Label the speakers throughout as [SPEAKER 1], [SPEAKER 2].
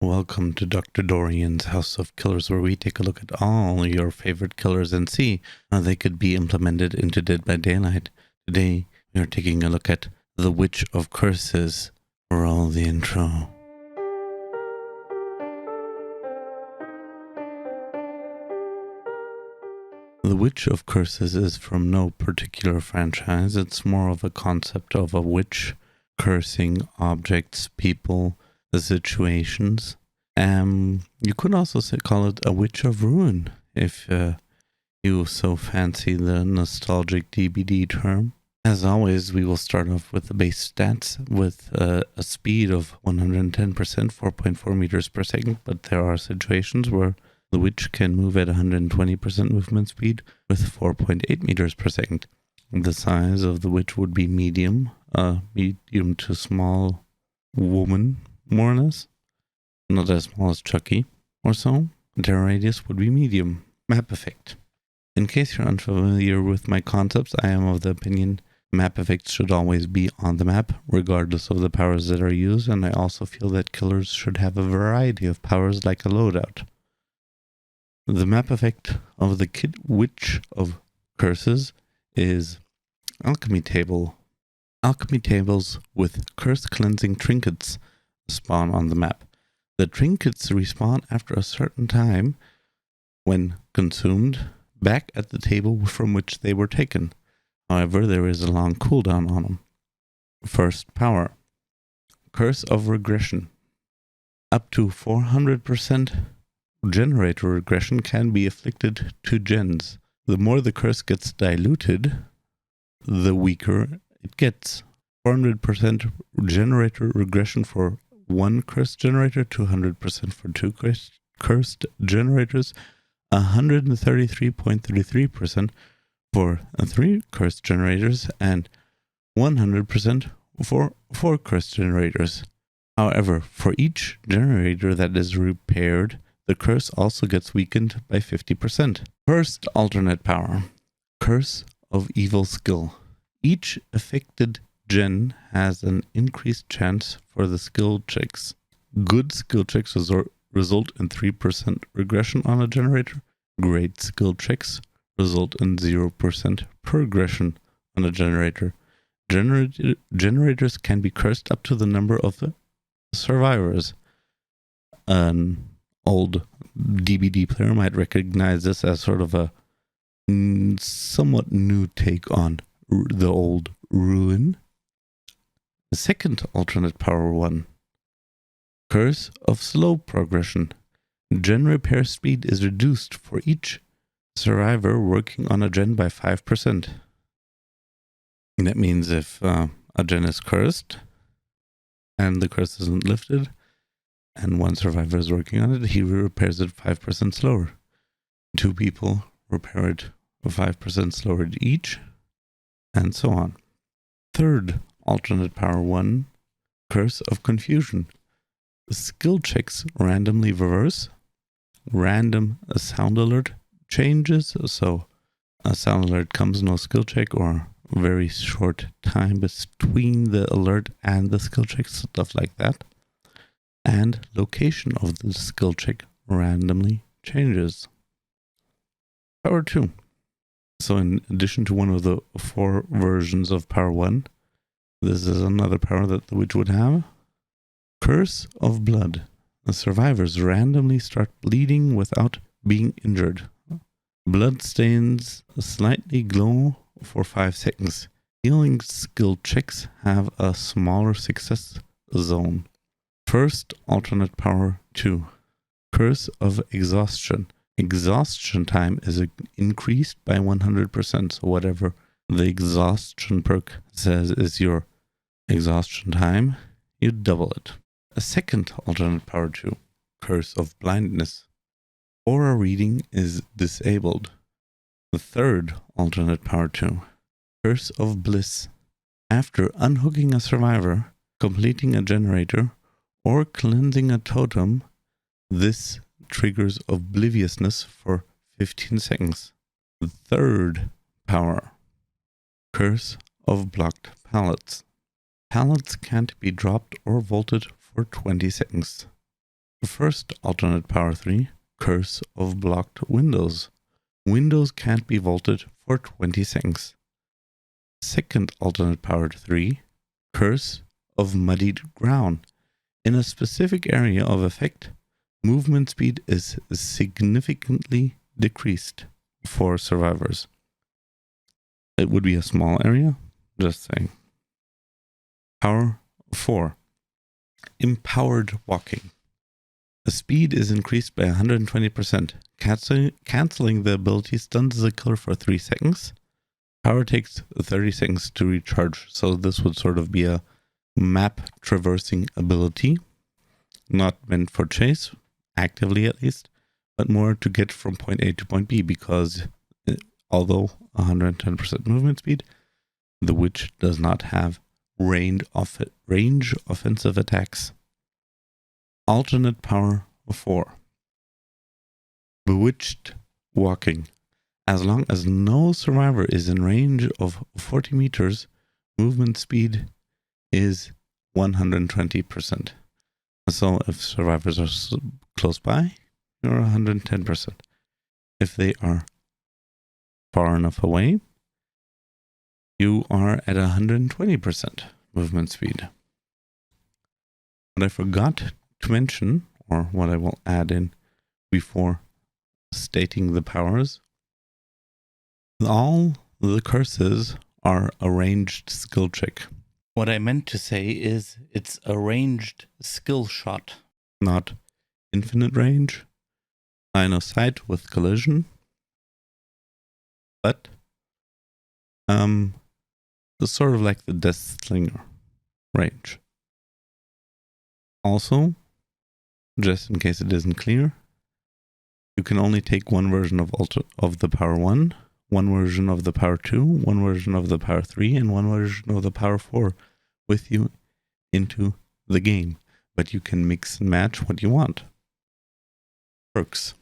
[SPEAKER 1] Welcome to Dr. Dorian's House of Killers, where we take a look at all your favorite killers and see how they could be implemented into Dead by Daylight. Today, we are taking a look at the Witch of Curses. Roll the intro. The Witch of Curses is from no particular franchise. It's more of a concept of a witch cursing objects, people, the situations. You could also call it a Witch of Ruin if you so fancy the nostalgic DBD term. As always, we will start off with the base stats with a speed of 110%, 4.4 meters per second, but there are situations where the witch can move at 120% movement speed with 4.8 meters per second. The size of the witch would be medium, medium to small woman, more or less. Not as small as Chucky or so. Terror radius would be medium. Map effect. In case you're unfamiliar with my concepts, I am of the opinion map effects should always be on the map, regardless of the powers that are used, and I also feel that killers should have a variety of powers like a loadout. The map effect of the Witch of Curses is alchemy table. Alchemy tables with curse cleansing trinkets spawn on the map. The trinkets respawn after a certain time when consumed back at the table from which they were taken. However, there is a long cooldown on them. First power. Curse of Regression. Up to 400% generator regression can be afflicted to gens. The more the curse gets diluted, the weaker it gets. 400% generator regression for one cursed generator, 200% for two cursed generators, 133.33% for three cursed generators, and 100% for four cursed generators. However, for each generator that is repaired, the curse also gets weakened by 50%. First alternate power. Curse of Evil Skill. Each affected gen has an increased chance for the skill checks. Good skill checks result in 3% regression on a generator. Great skill checks result in 0% progression on a generator. Generators can be cursed up to the number of the survivors. An old DBD player might recognize this as sort of a somewhat new take on the old Ruin. The second alternate power one. Curse of Slow Progression. Gen repair speed is reduced for each survivor working on a gen by 5%. That means if a gen is cursed and the curse isn't lifted and one survivor is working on it, he repairs it 5% slower. Two people repair it 5% slower each, and so on. Third alternate power one. Curse of Confusion. Skill checks randomly reverse. Random sound alert changes, so a sound alert comes, no skill check, or very short time between the alert and the skill check, stuff like that. And location of the skill check randomly changes. Power 2. So in addition to one of the four versions of power 1, this is another power that the witch would have. Curse of Blood. The survivors randomly start bleeding without being injured. Blood stains slightly glow for 5 seconds. Healing skill checks have a smaller success zone. First alternate power 2. Curse of Exhaustion. Exhaustion time is increased by 100%, so whatever the exhaustion perk says is your exhaustion time, you double it. A second alternate power 2. Curse of Blindness. Aura reading is disabled. The third alternate power 2. Curse of Bliss. After unhooking a survivor, completing a generator, or cleansing a totem, this triggers obliviousness for 15 seconds. The third power. Curse of Blocked Pallets. Pallets can't be dropped or vaulted for 20 seconds. First alternate power 3, Curse of Blocked Windows. Windows can't be vaulted for 20 seconds. Second alternate power 3, Curse of Muddied Ground. In a specific area of effect, movement speed is significantly decreased for survivors. It would be a small area, just saying. Power 4, Empowered Walking. The speed is increased by 120%. Canceling the ability stuns the killer for 3 seconds. Power takes 30 seconds to recharge, so this would sort of be a map traversing ability. Not meant for chase, actively at least, but more to get from point A to point B, because although 110% movement speed, the witch does not have range offensive attacks. Alternate power 4, Bewitched Walking. As long as no survivor is in range of 40 meters, movement speed is 120%. So if survivors are close by, you're 110%. If they are far enough away, you are at 120% movement speed. What I forgot to mention, or what I will add in before stating the powers, all the curses are a ranged skill check. What I meant to say is it's a ranged skill shot, not infinite range, line of sight with collision, but sort of like the Death Slinger range. Also, just in case it isn't clear, you can only take one version of the power 1, one version of the power 2, one version of the power 3, and one version of the power 4 with you into the game. But you can mix and match what you want. Perks.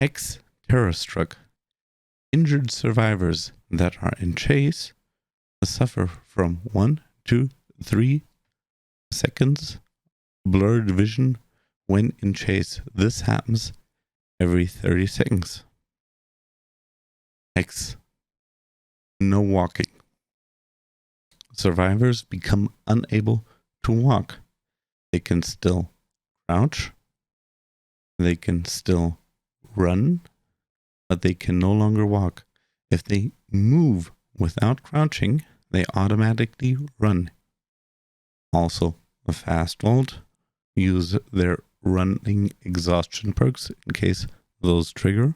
[SPEAKER 1] Hex Terror Struck. Injured survivors that are in chase suffer from 1 to 3 seconds blurred vision when in chase. This happens every 30 seconds. Hex. No walking. Survivors become unable to walk. They can still crouch. They can still run, but they can no longer walk. If they move without crouching, they automatically run. Also, a fast vault. Use their running exhaustion perks in case those trigger,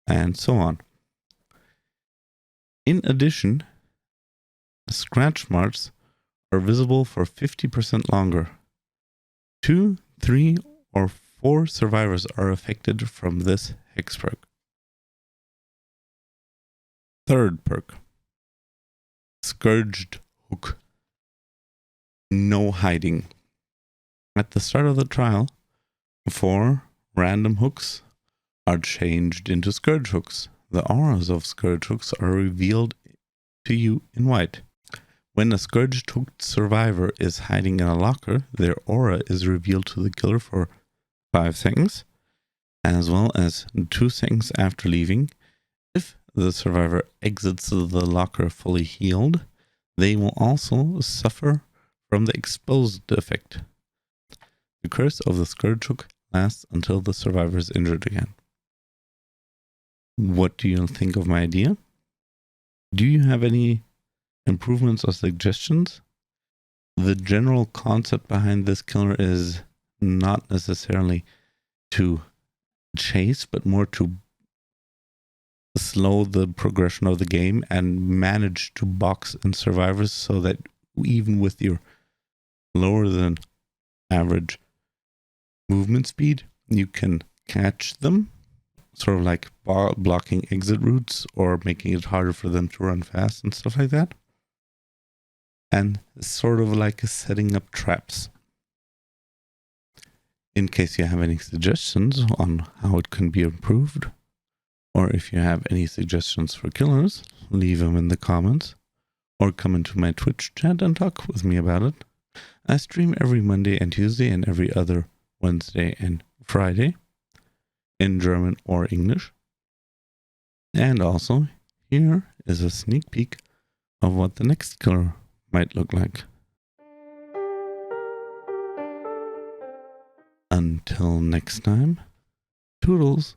[SPEAKER 1] and so on. In addition, scratch marks are visible for 50% longer. 2, 3, or 4 survivors are affected from this hex perk. Third perk, Scourged Hook. No hiding. At the start of the trial, 4 random hooks are changed into Scourge Hooks. The auras of Scourge Hooks are revealed to you in white. When a Scourged Hooked survivor is hiding in a locker, their aura is revealed to the killer for 5 seconds, as well as 2 seconds after leaving. If the survivor exits the locker fully healed, they will also suffer from the exposed effect. The curse of the Scourge Hook lasts until the survivor is injured again. What do you think of my idea? Do you have any improvements or suggestions? The general concept behind this killer is not necessarily to chase, but more to slow the progression of the game and manage to box in survivors so that even with your lower than average movement speed, you can catch them, sort of like blocking exit routes or making it harder for them to run fast and stuff like that. And sort of like setting up traps. In case you have any suggestions on how it can be improved, or if you have any suggestions for killers, leave them in the comments or come into my Twitch chat and talk with me about it. I stream every Monday and Tuesday and every other Wednesday and Friday in German or English. And also, here is a sneak peek of what the next killer might look like. Until next time, toodles.